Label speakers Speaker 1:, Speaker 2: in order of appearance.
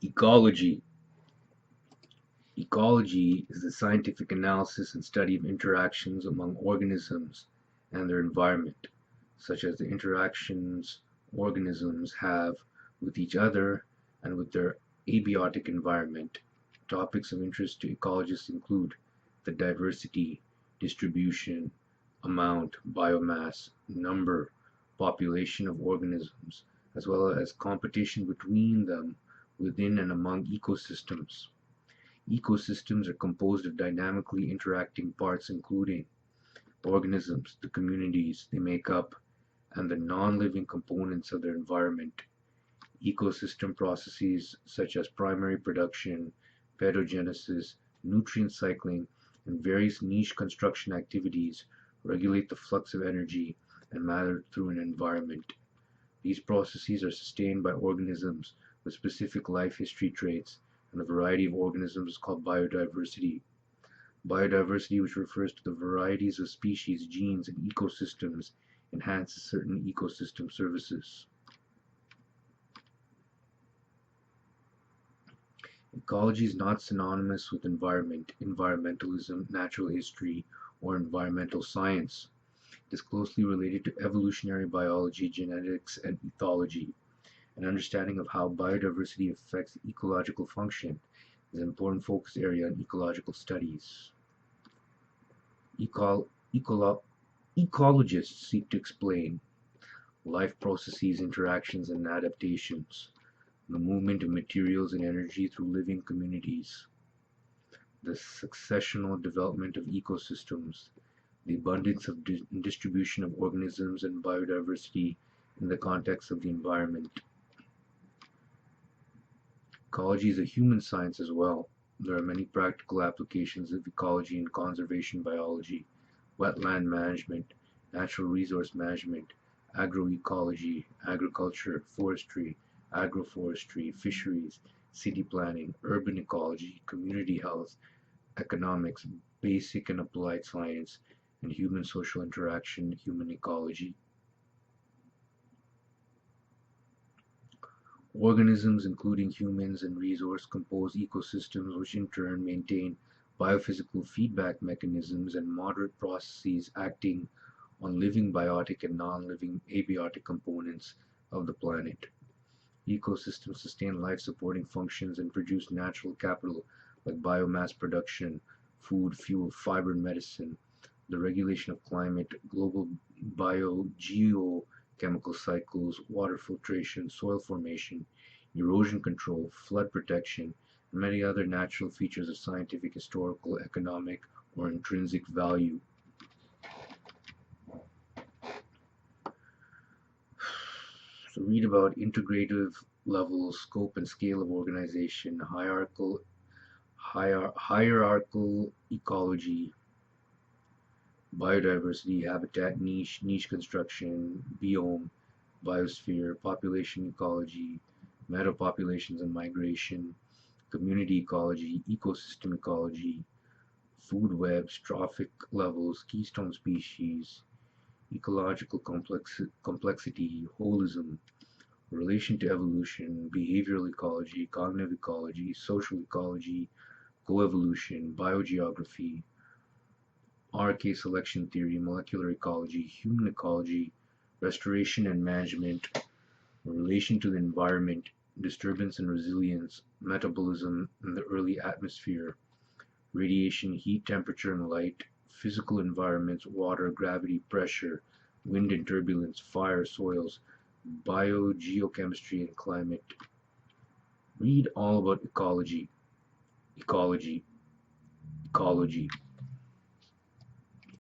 Speaker 1: Ecology. Ecology is the scientific analysis and study of interactions among organisms and their environment, such as the interactions organisms have with each other and with their abiotic environment. Topics of interest to ecologists include the diversity, distribution, amount, biomass, number, population of organisms, as well as competition between them within and among ecosystems. Ecosystems are composed of dynamically interacting parts including organisms, the communities they make up, and the non-living components of their environment. Ecosystem processes such as primary production, phytogenesis, nutrient cycling, and various niche construction activities regulate the flux of energy and matter through an environment. These processes are sustained by organisms with specific life history traits, and the variety of organisms is called biodiversity. Biodiversity, which refers to the varieties of species, genes, and ecosystems, enhances certain ecosystem services. Ecology is not synonymous with environment, environmentalism, natural history, or environmental science. It is closely related to evolutionary biology, genetics, and ethology. An understanding of how biodiversity affects ecological function is an important focus area in ecological studies. Ecologists seek to explain life processes, interactions, and adaptations, the movement of materials and energy through living communities, the successional development of ecosystems, the abundance of distribution of organisms and biodiversity in the context of the environment. Ecology is a human science as well. There are many practical applications of ecology in conservation biology, wetland management, natural resource management, agroecology, agriculture, forestry, agroforestry, fisheries, city planning, urban ecology, community health, economics, basic and applied science, and human social interaction, human ecology. Organisms, including humans and resource composed ecosystems, which in turn maintain biophysical feedback mechanisms and moderate processes acting on living biotic and non-living abiotic components of the planet. Ecosystems sustain life-supporting functions and produce natural capital like biomass production, food, fuel, fiber, and medicine, the regulation of climate, global biogeochemical cycles, water filtration, soil formation, erosion control, flood protection, and many other natural features of scientific, historical, economic, or intrinsic value. So read about integrative level, scope, and scale of organization, hierarchical ecology, biodiversity, habitat niche, niche construction, biome, biosphere, population ecology, metapopulations and migration, community ecology, ecosystem ecology, food webs, trophic levels, keystone species, ecological complexity, holism, relation to evolution, behavioral ecology, cognitive ecology, social ecology, coevolution, biogeography, RK selection theory, molecular ecology, human ecology, restoration and management, relation to the environment, disturbance and resilience, metabolism in the early atmosphere, radiation, heat, temperature, and light, physical environments, water, gravity, pressure, wind and turbulence, fire, soils, biogeochemistry, and climate. Read all about ecology, ecology, ecology.